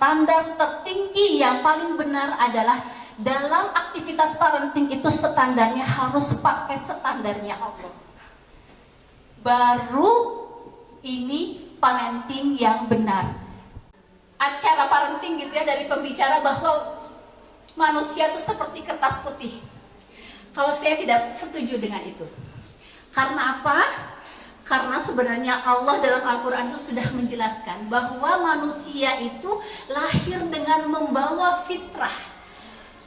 standar tertinggi yang paling benar adalah dalam aktivitas parenting itu standarnya harus pakai standarnya Allah. Baru ini parenting yang benar. Acara parenting gitu ya, dari pembicara bahwa manusia itu seperti kertas putih. Kalau saya tidak setuju dengan itu. Karena apa? Karena sebenarnya Allah dalam Al-Quran itu sudah menjelaskan bahwa manusia itu lahir dengan membawa fitrah.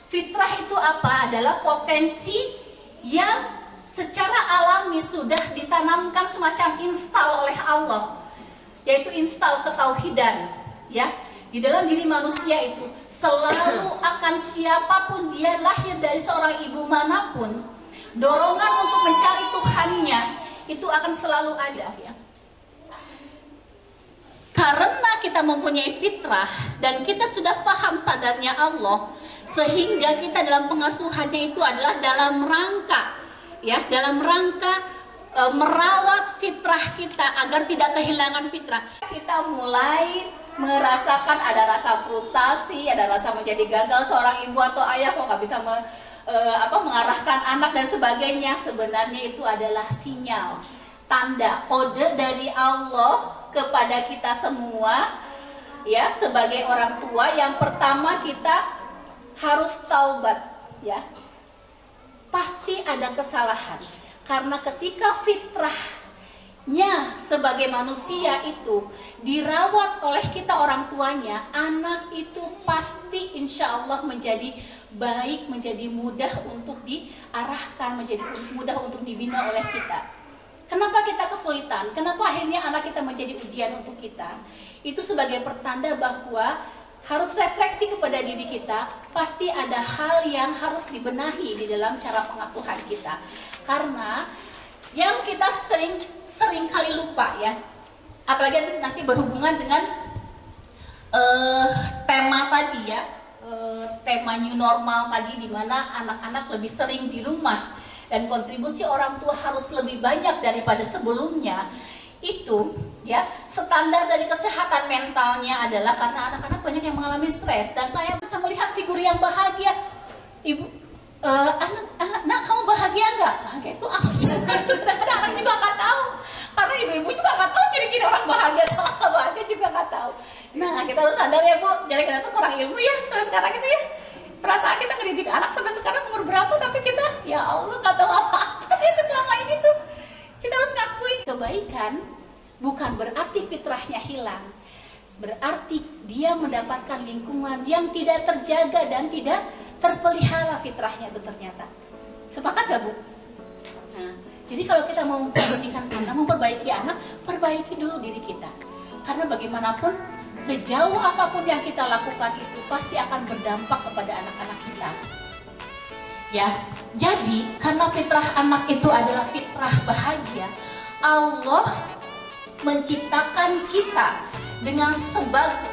Fitrah itu apa? Adalah potensi yang secara alami sudah ditanamkan semacam instal oleh Allah, yaitu instal ketauhidan. Ya, di dalam diri manusia itu selalu akan siapapun dia lahir dari seorang ibu manapun, dorongan untuk mencari Tuhannya itu akan selalu ada ya. Karena kita mempunyai fitrah dan kita sudah paham standarnya Allah, sehingga kita dalam pengasuhannya itu adalah dalam rangka ya, dalam rangka merawat fitrah kita agar tidak kehilangan fitrah. Kita mulai merasakan ada rasa frustasi, ada rasa menjadi gagal seorang ibu atau ayah kok nggak bisa mengarahkan anak dan sebagainya. Sebenarnya itu adalah sinyal, tanda, kode dari Allah kepada kita semua ya, sebagai orang tua. Yang pertama kita harus taubat ya. Pasti ada kesalahan karena ketika fitrahnya sebagai manusia itu dirawat oleh kita orang tuanya, anak itu pasti insya Allah menjadi baik, menjadi mudah untuk diarahkan, menjadi mudah untuk dibina oleh kita. Kenapa kita kesulitan? Kenapa akhirnya anak kita menjadi ujian untuk kita? Itu sebagai pertanda bahwa harus refleksi kepada diri kita. Pasti ada hal yang harus dibenahi di dalam cara pengasuhan kita. Karena yang kita sering kali lupa ya, apalagi nanti berhubungan dengan tema tadi ya, tema new normal tadi, di mana anak-anak lebih sering di rumah dan kontribusi orang tua harus lebih banyak daripada sebelumnya. Itu ya, standar dari kesehatan mentalnya adalah karena anak-anak banyak yang mengalami stres, dan saya bisa melihat figur yang bahagia. Ibu, anak kamu bahagia nggak? Bahagia itu apa sih? Kadang-kadang anak juga nggak tahu, karena ibu-ibu juga nggak tahu ciri-ciri orang bahagia sama nggak bahagia juga nggak tahu. Nah, kita harus sadar ya Bu, jadi kita tuh kurang ilmu ya sampai sekarang gitu ya. Perasaan kita ngedidik anak sampai sekarang umur berapa, tapi kita ya Allah nggak tahu apa-apa ya selama ini tuh. Kita harus ngakui kebaikan bukan berarti fitrahnya hilang, berarti dia mendapatkan lingkungan yang tidak terjaga dan tidak terpelihara fitrahnya itu ternyata. Sepakat gak Bu? Nah, jadi kalau kita mau memperbaiki anak, memperbaiki anak, perbaiki dulu diri kita. Karena bagaimanapun, sejauh apapun yang kita lakukan itu pasti akan berdampak kepada anak-anak kita. Ya, jadi karena fitrah anak itu adalah fitrah bahagia, Allah menciptakan kita dengan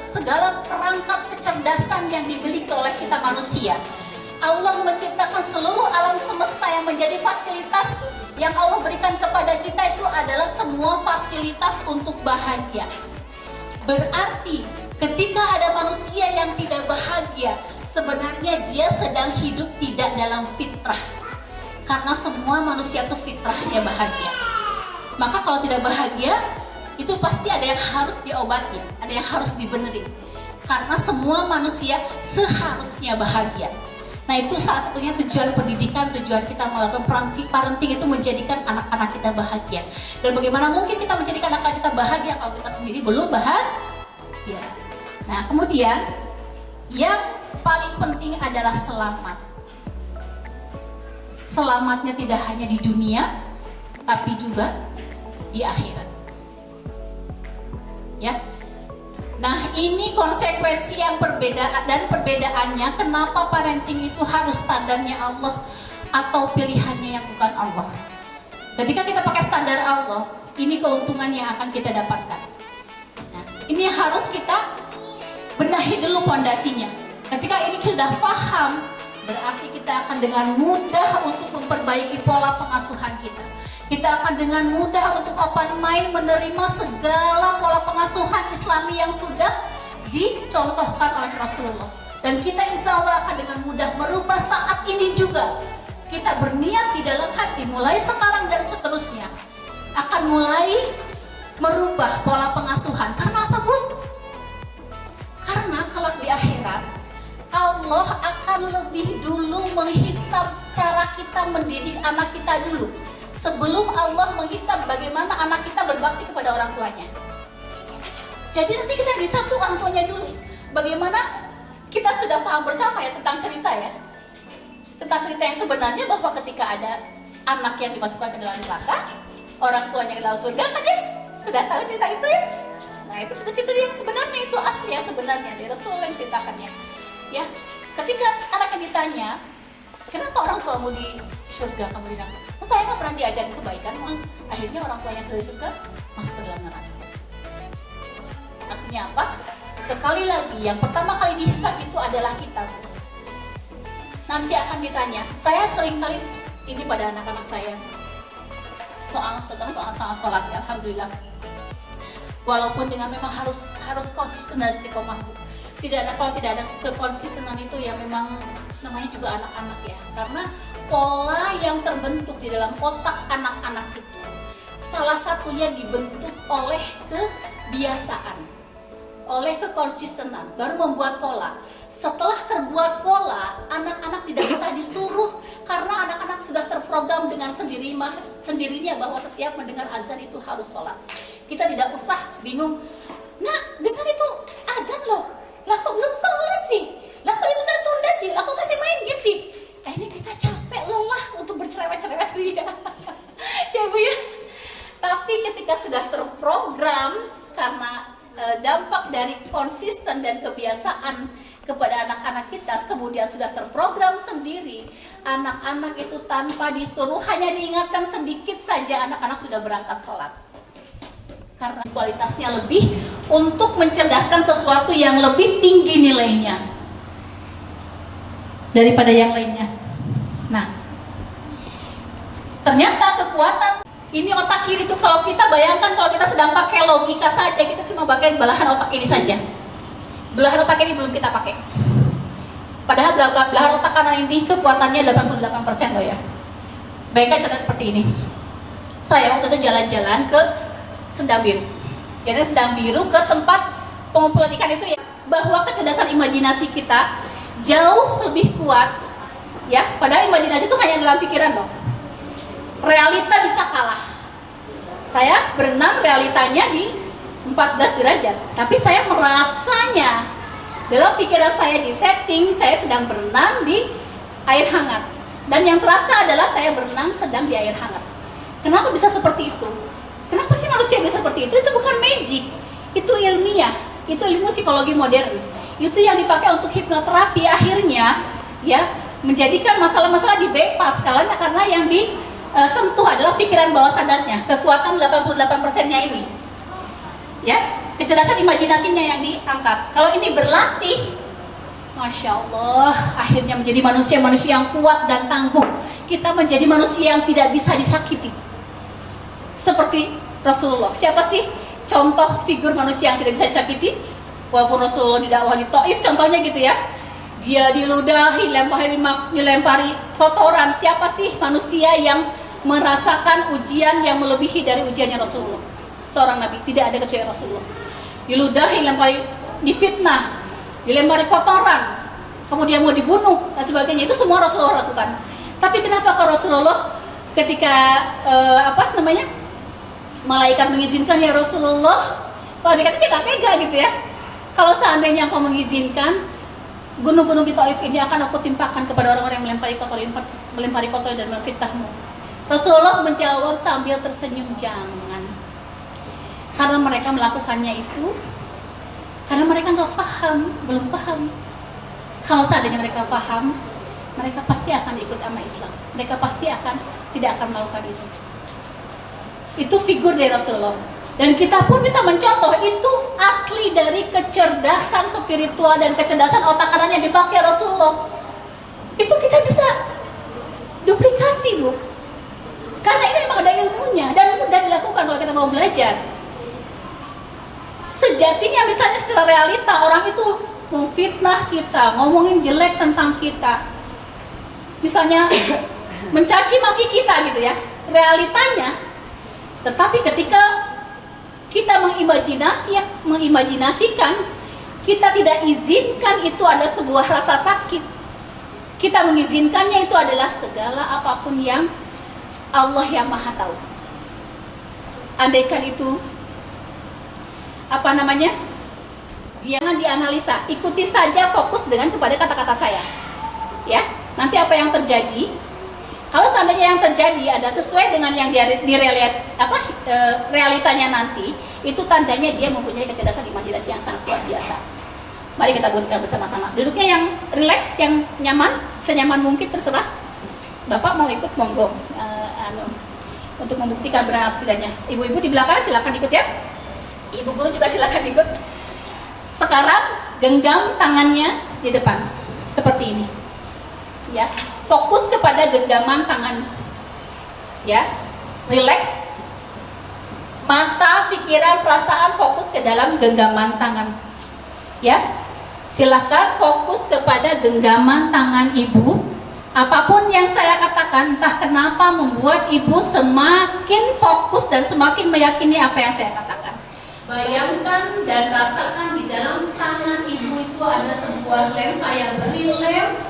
segala perangkat kecerdasan yang dimiliki oleh kita manusia. Allah menciptakan seluruh alam semesta yang menjadi fasilitas yang Allah berikan kepada kita itu adalah semua fasilitas untuk bahagia. Berarti ketika ada manusia yang tidak bahagia, sebenarnya dia sedang hidup tidak dalam fitrah. Karena semua manusia itu fitrahnya bahagia. Maka kalau tidak bahagia, itu pasti ada yang harus diobati, ada yang harus dibenerin. Karena semua manusia seharusnya bahagia. Nah, itu salah satunya tujuan pendidikan, tujuan kita melakukan parenting itu menjadikan anak-anak kita bahagia. Dan bagaimana mungkin kita menjadikan anak-anak kita bahagia kalau kita sendiri belum bahagia. Nah, kemudian yang paling penting adalah selamat. Selamatnya tidak hanya di dunia, tapi juga di akhirat. Ya. Nah, ini konsekuensi yang berbeda, dan perbedaannya kenapa parenting itu harus standarnya Allah atau pilihannya yang bukan Allah. Ketika kita pakai standar Allah, ini keuntungan yang akan kita dapatkan. Nah, ini harus kita benahi dulu fondasinya. Ketika ini sudah paham, berarti kita akan dengan mudah untuk memperbaiki pola pengasuhan kita. Kita akan dengan mudah untuk open mind menerima segala pola pengasuhan Islami yang sudah dicontohkan oleh Rasulullah. Dan kita insya Allah akan dengan mudah merubah saat ini juga. Kita berniat di dalam hati mulai sekarang dan seterusnya akan mulai merubah pola pengasuhan. Karena apa, Bu? Karena kalau di akhirat Allah akan lebih dulu menghisab cara kita mendidik anak kita dulu, sebelum Allah menghisab bagaimana anak kita berbakti kepada orang tuanya. Jadi nanti kita hisab tuh orang tuanya dulu. Bagaimana kita sudah paham bersama ya tentang cerita ya, tentang cerita yang sebenarnya, bahwa ketika ada anak yang dimasukkan ke dalam neraka, orang tuanya ke dalam surga, kan ya sudah tahu cerita itu ya. Nah itu sudah cerita yang sebenarnya, itu asli yang sebenarnya dari Rasulullah yang ceritakannya. Ya, ketika anaknya ditanya, kenapa orang tuamu di surga, kamu di neraka? Oh, saya nggak pernah diajarin kebaikan, akhirnya orang tuanya sudah di surga masuk ke dalam neraka. Artinya apa? Sekali lagi, yang pertama kali dihisab itu adalah kita. Nanti akan ditanya. Saya sering kali ini pada anak-anak saya tentang soal sholat. Alhamdulillah. Walaupun dengan memang harus konsisten dan istiqomah. Kalau tidak ada kekonsistenan itu ya memang namanya juga anak-anak ya. Karena pola yang terbentuk di dalam otak anak-anak itu salah satunya dibentuk oleh kebiasaan, oleh kekonsistenan, baru membuat pola. Setelah terbuat pola, anak-anak tidak bisa disuruh karena anak-anak sudah terprogram dengan sendirinya bahwa setiap mendengar azan itu harus sholat. Kita tidak usah bingung, nah dengar itu azan loh, lah kok belum sholat sih, lah kok itu tunda sih, lah kok masih main game sih. Ini kita capek, lelah untuk bercerewet-cerewet dia. Ya Bu ya. Tapi ketika sudah terprogram karena dampak dari konsisten dan kebiasaan kepada anak-anak kita, kemudian sudah terprogram sendiri, anak-anak itu tanpa disuruh, hanya diingatkan sedikit saja anak-anak sudah berangkat sholat. Karena kualitasnya lebih untuk mencerdaskan sesuatu yang lebih tinggi nilainya daripada yang lainnya. Nah, ternyata kekuatan ini otak kiri itu, kalau kita bayangkan, kalau kita sedang pakai logika saja, kita cuma pakai belahan otak ini saja. Belahan otak ini belum kita pakai. Padahal belahan otak kanan ini kekuatannya 88% loh ya. Bayangkan contoh seperti ini. Saya waktu itu jalan-jalan ke Sendang Biru. Jadi Sendang Biru ke tempat pengumpulan ikan itu ya. Bahwa kecerdasan imajinasi kita jauh lebih kuat ya. Padahal imajinasi itu hanya dalam pikiran loh. Realita bisa kalah. Saya berenang realitanya di 14 derajat, tapi saya merasanya dalam pikiran saya di setting saya sedang berenang di air hangat, dan yang terasa adalah saya berenang sedang di air hangat. Kenapa bisa seperti itu? Kenapa sih manusia bisa seperti itu? Itu bukan magic, itu ilmiah, itu ilmu psikologi modern, itu yang dipakai untuk hipnoterapi. Akhirnya ya menjadikan masalah-masalah di bypass karena yang disentuh adalah pikiran bawah sadarnya, kekuatan 88%-nya ini. Ya, kecerdasan imajinasinya yang diangkat. Kalau ini berlatih, Masya Allah, akhirnya menjadi manusia-manusia yang kuat dan tangguh. Kita menjadi manusia yang tidak bisa disakiti. Seperti Rasulullah. Siapa sih contoh figur manusia yang tidak bisa disakiti? Walaupun Rasulullah di dakwah di Taif contohnya gitu ya. Dia diludahi, dilempari kotoran. Siapa sih manusia yang merasakan ujian yang melebihi dari ujiannya Rasulullah? Seorang Nabi, tidak ada kecuali Rasulullah. Diludahi, difitnah, dilempari kotoran, kemudian mau dibunuh dan sebagainya. Itu semua Rasulullah lakukan. Tapi kenapa kalau Rasulullah ketika malaikat mengizinkan, ya Rasulullah, malaikat tidak tega gitu ya. Kalau seandainya engkau mengizinkan, gunung-gunung di Taif ini akan aku timpakan kepada orang-orang yang melempari kotoran dan memfitnahmu. Rasulullah menjawab sambil tersenyum, jangan. Karena mereka melakukannya itu karena mereka nggak paham, belum paham. Kalau seandainya mereka paham, mereka pasti akan ikut sama Islam. Mereka pasti tidak akan melakukan itu. Itu figur dari Rasulullah. Dan kita pun bisa mencontoh, itu asli dari kecerdasan spiritual dan kecerdasan otak kanan yang dipakai Rasulullah. Itu kita bisa duplikasi, Bu. Karena ini memang ada ilmunya dan mudah dilakukan kalau kita mau belajar. sejatinya misalnya secara realita orang itu memfitnah kita, ngomongin jelek tentang kita, misalnya mencaci maki kita gitu ya, realitanya. Tetapi ketika kita mengimajinasikan, kita tidak izinkan itu ada sebuah rasa sakit, kita mengizinkannya itu adalah segala apapun yang Allah yang Maha Tahu. Andaikan itu jangan dianalisa, ikuti saja, fokus dengan kepada kata-kata saya, ya. Nanti apa yang terjadi? Kalau seandainya yang terjadi ada sesuai dengan yang realitanya nanti, itu tandanya dia mempunyai kecerdasan imajinasi yang sangat luar biasa. Mari kita buktikan bersama-sama. Duduknya yang rileks, yang nyaman, senyaman mungkin, terserah. Bapak mau ikut, monggo. Untuk membuktikan benar tidaknya. Ibu-ibu di belakang silakan ikut ya. Ibu guru juga silakan ikut. Sekarang genggam tangannya di depan seperti ini. Ya, fokus kepada genggaman tangan. Ya, relax. Mata, pikiran, perasaan fokus ke dalam genggaman tangan. Ya, silahkan fokus kepada genggaman tangan ibu. Apapun yang saya katakan, entah kenapa membuat ibu semakin fokus dan semakin meyakini apa yang saya katakan. Bayangkan dan rasakan di dalam tangan ibu itu ada sebuah lem. Saya beri lem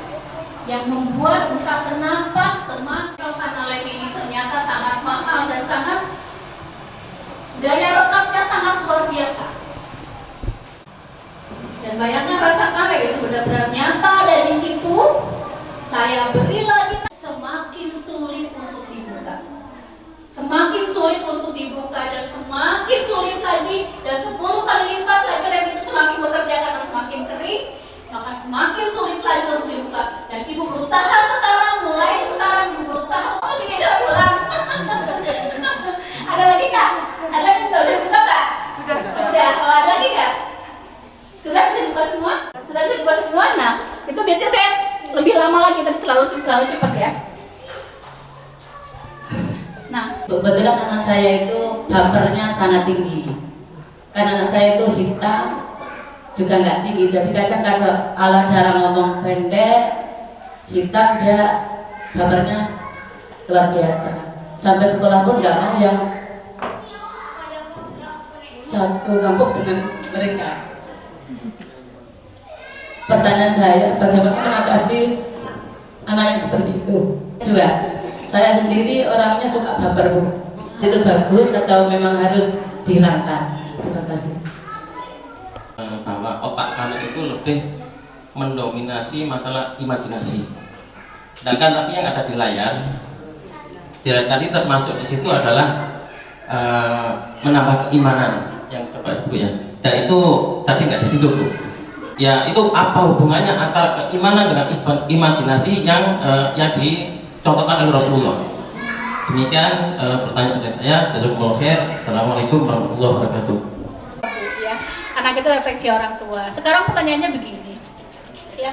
yang membuat entah kenapa semakin, karena lem ini ternyata sangat mahal dan sangat daya rekatnya sangat luar biasa. Dan bayangkan, rasakan lem itu benar-benar nyata ada di situ. Saya beri lagi, semakin sulit untuk dibuka, semakin sulit untuk dibuka, dan semakin sulit lagi, dan 10 kali lipat lagi lem itu semakin bekerja karena semakin kering, maka semakin sulit lagi untuk dibuka. Dan ibu berusaha sekarang, mulai sekarang ibu berusaha. Oh, ini jangan pulang. Ada lagi kak? Ada lagi nggak bisa dibuka kak? Sudah. Oh, ada lagi kak? Sudah bisa dibuka semua? Sudah bisa dibuka semua? Nah, itu biasanya saya lebih lama lagi, tapi terlalu cepat ya. Nah, kebetulan anak saya itu bapernya sangat tinggi. Karena anak saya itu hitam, juga nggak tinggi. Jadi kadang kalau darah ngomong pendek, hitam, dia bapernya luar biasa. Sampai sekolah pun nggak mau yang satu kampung dengan mereka. Pertanyaan saya, bagaimana mengatasi anak yang seperti itu? Kedua, saya sendiri orangnya suka baper, Bu. Itu bagus atau memang harus dihilangkan? Terima kasih. Bahwa otak anak itu lebih mendominasi masalah imajinasi. Sedangkan tapi yang ada di layar, tadi termasuk di situ adalah menambah keimanan yang coba Bu ya. Dan itu tadi nggak di situ Bu. Ya, itu apa hubungannya antara keimanan dengan imajinasi yang dicontohkan oleh Rasulullah? Demikian pertanyaan dari saya. Jazakumullah khair. Assalamualaikum warahmatullahi wabarakatuh. Ya, anak itu refleksi orang tua. Sekarang pertanyaannya begini, ya,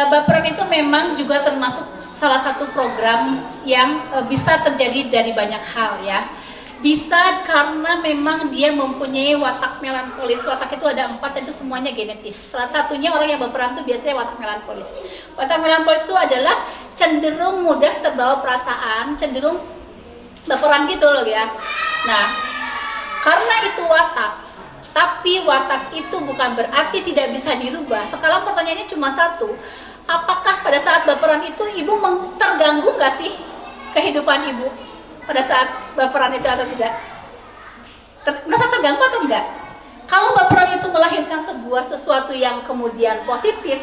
baperan itu memang juga termasuk salah satu program yang bisa terjadi dari banyak hal ya. Bisa karena memang dia mempunyai watak melankolis. Watak itu ada 4 dan itu semuanya genetis. Salah satunya orang yang berperan itu biasanya watak melankolis. Watak melankolis itu adalah cenderung mudah terbawa perasaan, cenderung berperan gitu loh ya. Nah, karena itu watak, tapi watak itu bukan berarti tidak bisa dirubah. Sekarang pertanyaannya cuma satu, apakah pada saat berperan itu ibu terganggu nggak sih kehidupan ibu? Pada saat baperan itu atau tidak? Merasa terganggu atau enggak? Kalau baperan itu melahirkan sebuah sesuatu yang kemudian positif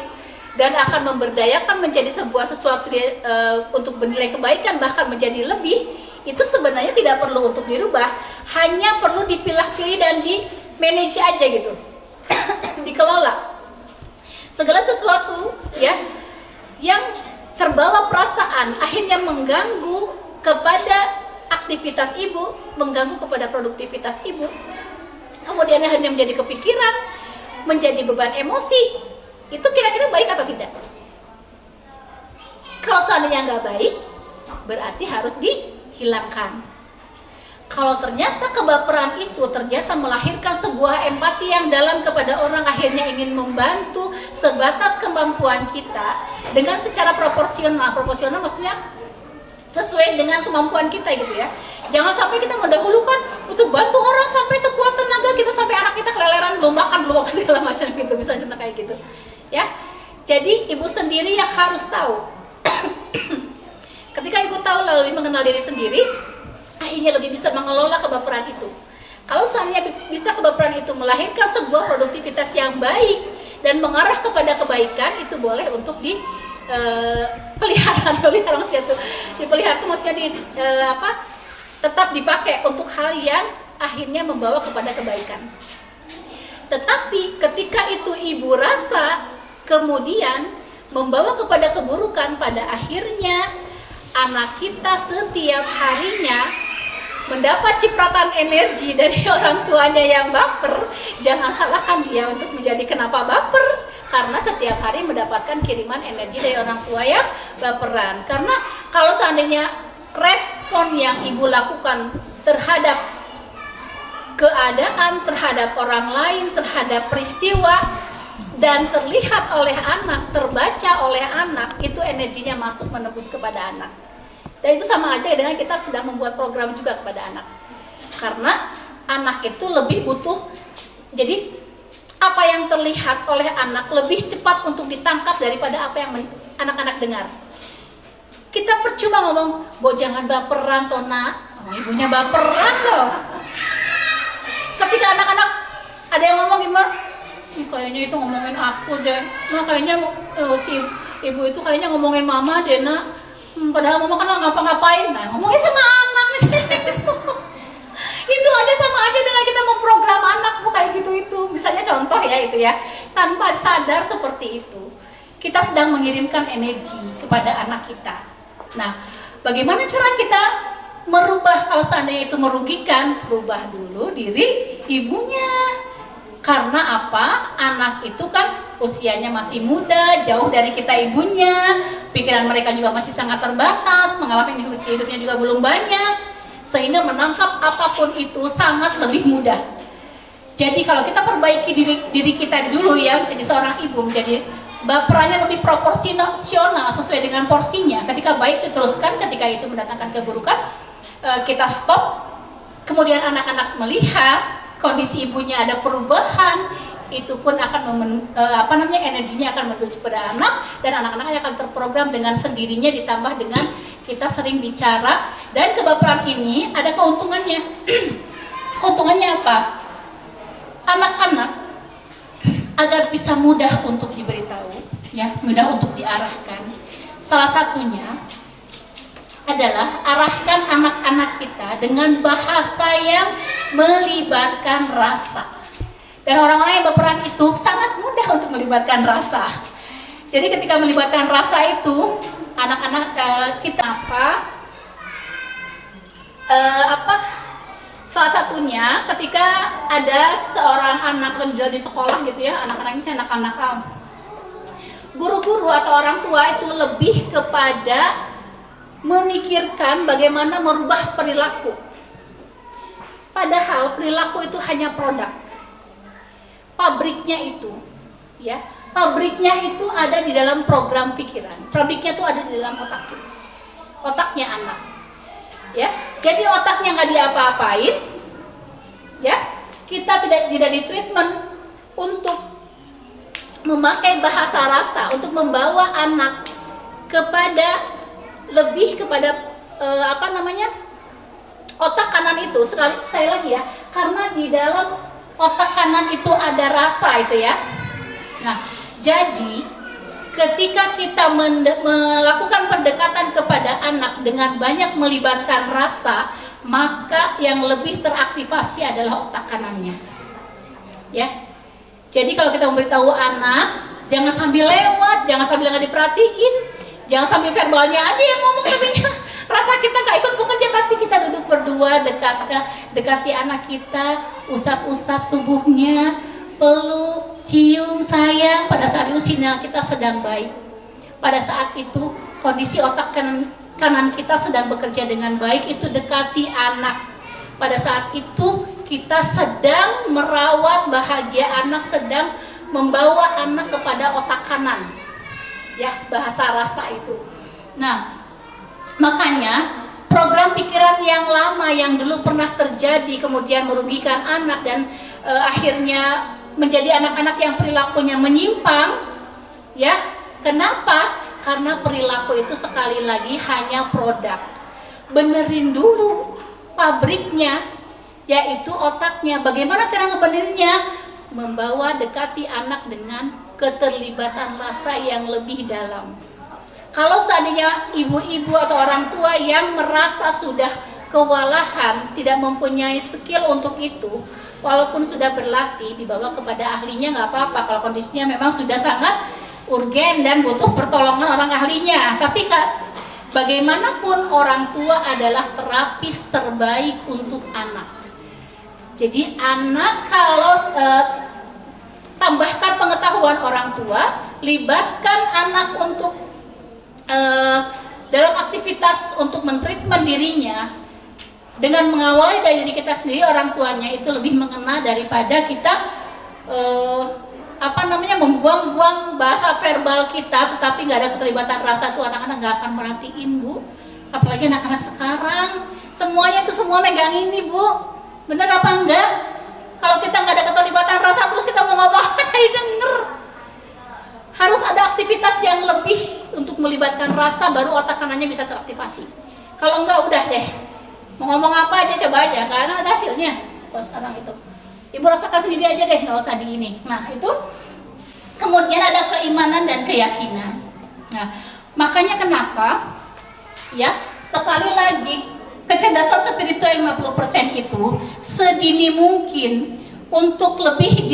dan akan memberdayakan menjadi sebuah sesuatu untuk bernilai kebaikan, bahkan menjadi lebih, itu sebenarnya tidak perlu untuk dirubah, hanya perlu dipilah-pilih dan di manage aja gitu. Dikelola. Segala sesuatu ya yang terbawa perasaan akhirnya mengganggu kepada aktivitas ibu, mengganggu kepada produktivitas ibu, kemudian akhirnya menjadi kepikiran, menjadi beban emosi, itu kira-kira baik atau tidak? Kalau seandainya nggak baik, berarti harus dihilangkan. Kalau ternyata kebaperan itu ternyata melahirkan sebuah empati yang dalam kepada orang, akhirnya ingin membantu sebatas kemampuan kita dengan secara proporsional. Proporsional maksudnya sesuai dengan kemampuan kita gitu ya. Jangan sampai kita mendahulukan untuk bantu orang sampai sekuat tenaga kita, sampai anak kita keleleran, belum makan, belum apa segala macam gitu, bisa contoh kayak gitu ya. Jadi ibu sendiri yang harus tahu. Ketika ibu tahu lalu mengenal diri sendiri, akhirnya lebih bisa mengelola kebaperan itu. Kalau seandainya bisa kebaperan itu melahirkan sebuah produktivitas yang baik dan mengarah kepada kebaikan, itu boleh untuk dipelihara itu maksudnya tetap dipakai untuk hal yang akhirnya membawa kepada kebaikan. Tetapi ketika itu ibu rasa kemudian membawa kepada keburukan, pada akhirnya anak kita setiap harinya mendapat cipratan energi dari orang tuanya yang baper. Jangan salahkan dia untuk menjadi kenapa baper, karena setiap hari mendapatkan kiriman energi dari orang tua yang baperan. Karena kalau seandainya respon yang ibu lakukan terhadap keadaan, terhadap orang lain, terhadap peristiwa, dan terlihat oleh anak, terbaca oleh anak, itu energinya masuk menembus kepada anak. Dan itu sama aja dengan kita sedang membuat program juga kepada anak. Karena anak itu lebih butuh, jadi apa yang terlihat oleh anak lebih cepat untuk ditangkap daripada apa yang anak-anak dengar. Kita percuma ngomong, "Bo, jangan baperan toh nak." Oh, ibunya baperan loh. Ketika anak-anak ada yang ngomong gimana? Kayaknya itu ngomongin aku deh. Nah, kayaknya si ibu itu kayaknya ngomongin mama deh nak. Padahal mama kan nggak ngapa-ngapain. Nah, ngomongin sama anak misalnya gitu. Itu aja sama aja dengan kita memprogram anak bu kayak gitu itu. Misalnya contoh ya itu ya. Tanpa sadar seperti itu, kita sedang mengirimkan energi kepada anak kita. Nah, bagaimana cara kita merubah kalau seandainya itu merugikan? Rubah dulu diri ibunya. Karena apa? Anak itu kan usianya masih muda, jauh dari kita ibunya, pikiran mereka juga masih sangat terbatas, mengalami hidupnya juga belum banyak, sehingga menangkap apapun itu sangat lebih mudah. Jadi kalau kita perbaiki diri kita dulu ya, menjadi seorang ibu, menjadi baperannya lebih proporsional sesuai dengan porsinya. Ketika baik diteruskan, ketika itu mendatangkan keburukan, kita stop. Kemudian anak-anak melihat kondisi ibunya ada perubahan, itu pun akan energinya akan menuju pada anak, dan anak-anaknya akan terprogram dengan sendirinya, ditambah dengan kita sering bicara. Dan kebaperan ini ada keuntungannya. Keuntungannya apa? Anak-anak agar bisa mudah untuk diberitahu, ya, mudah untuk diarahkan. Salah satunya adalah arahkan anak-anak kita dengan bahasa yang melibatkan rasa. Dan orang-orang yang baperan itu sangat mudah untuk melibatkan rasa. Jadi ketika melibatkan rasa itu, anak-anak kita salah satunya ketika ada seorang anak di sekolah gitu ya, anak-anak misalnya nakal-nakal, guru-guru atau orang tua itu lebih kepada memikirkan bagaimana merubah perilaku. Padahal perilaku itu hanya produk. Pabriknya itu, ya, pabriknya itu ada di dalam program pikiran. Pabriknya itu ada di dalam otak kita. Otaknya anak. Ya, jadi otaknya nggak diapa-apain, ya, kita tidak ditreatment untuk memakai bahasa rasa, untuk membawa anak kepada lebih kepada otak kanan itu. Sekali lagi ya, karena di dalam otak kanan itu ada rasa itu ya. Nah, jadi ketika kita melakukan pendekatan kepada anak dengan banyak melibatkan rasa, maka yang lebih teraktivasi adalah otak kanannya. Ya. Jadi kalau kita memberitahu anak, jangan sambil lewat, jangan sambil nggak diperhatiin. Jangan sambil verbalnya aja yang ngomong, tapi rasa kita nggak ikut bekerja, tapi kita duduk berdua, dekati anak kita, usap-usap tubuhnya, peluk, cium, sayang. Pada saat itu sinyal kita sedang baik. Pada saat itu kondisi otak kanan kita sedang bekerja dengan baik, itu dekati anak. Pada saat itu kita sedang merawat bahagia anak, sedang membawa anak kepada otak kanan, ya, bahasa rasa itu. Nah, makanya program pikiran yang lama yang dulu pernah terjadi kemudian merugikan anak dan akhirnya menjadi anak-anak yang perilakunya menyimpang, ya. Kenapa? Karena perilaku itu sekali lagi hanya produk. Benerin dulu pabriknya, yaitu otaknya. Bagaimana cara ngebenerinnya? Membawa dekati anak dengan keterlibatan rasa yang lebih dalam. Kalau seandainya ibu-ibu atau orang tua yang merasa sudah kewalahan, tidak mempunyai skill untuk itu, walaupun sudah berlatih, dibawa kepada ahlinya nggak apa-apa. Kalau kondisinya memang sudah sangat urgen dan butuh pertolongan orang ahlinya. Tapi bagaimanapun orang tua adalah terapis terbaik untuk anak. Jadi anak kalau tambahkan pengetahuan orang tua, libatkan anak untuk dalam aktivitas untuk mentreatment dirinya, dengan mengawali dari diri kita sendiri, orang tuanya itu lebih mengena daripada kita membuang-buang bahasa verbal kita, tetapi nggak ada keterlibatan rasa tuh anak-anak nggak akan merhatiin, Bu. Apalagi anak-anak sekarang, semuanya tuh semua megangin nih, Bu. Bener apa enggak? Kalau kita nggak ada keterlibatan rasa, terus kita mau ngapain denger? Harus ada aktivitas yang lebih untuk melibatkan rasa, baru otak kanannya bisa teraktivasi. Kalau enggak, udah deh, mau ngomong apa aja coba aja, karena ada hasilnya. Kalau sekarang itu, ibu rasakan sendiri aja deh, nggak usah di ini. Nah itu, kemudian ada keimanan dan keyakinan. Nah makanya kenapa, ya, sekali lagi kecerdasan spiritual 50% itu sedini mungkin untuk lebih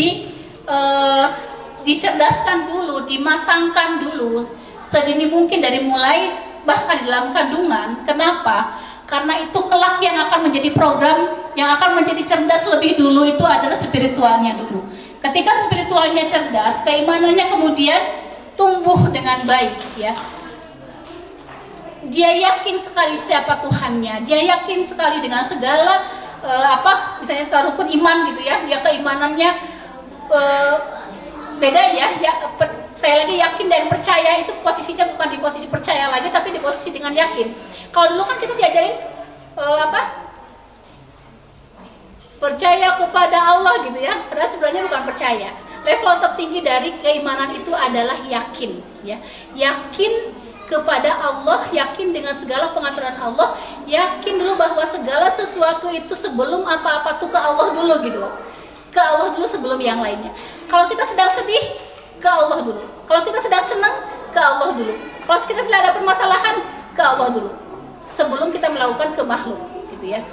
dicerdaskan dulu, dimatangkan dulu sedini mungkin dari mulai bahkan di dalam kandungan. Kenapa? Karena itu kelak yang akan menjadi program, yang akan menjadi cerdas lebih dulu itu adalah spiritualnya dulu. Ketika spiritualnya cerdas, keimanannya kemudian tumbuh dengan baik, ya. Dia yakin sekali siapa Tuhannya, dia yakin sekali dengan segala misalnya segala rukun iman gitu ya, dia keimanannya beda ya, saya lagi yakin dan percaya itu posisinya bukan di posisi percaya lagi, tapi di posisi dengan yakin. Kalau dulu kan kita diajarin percaya kepada Allah gitu ya, padahal sebenarnya bukan percaya. Level tertinggi dari keimanan itu adalah yakin, ya, yakin kepada Allah, yakin dengan segala pengaturan Allah, yakin dulu bahwa segala sesuatu itu sebelum apa-apa tuh ke Allah dulu gitu loh, ke Allah dulu sebelum yang lainnya. Kalau kita sedang sedih, ke Allah dulu. Kalau kita sedang senang, ke Allah dulu. Kalau kita sedang ada permasalahan, ke Allah dulu, sebelum kita melakukan ke makhluk, gitu ya.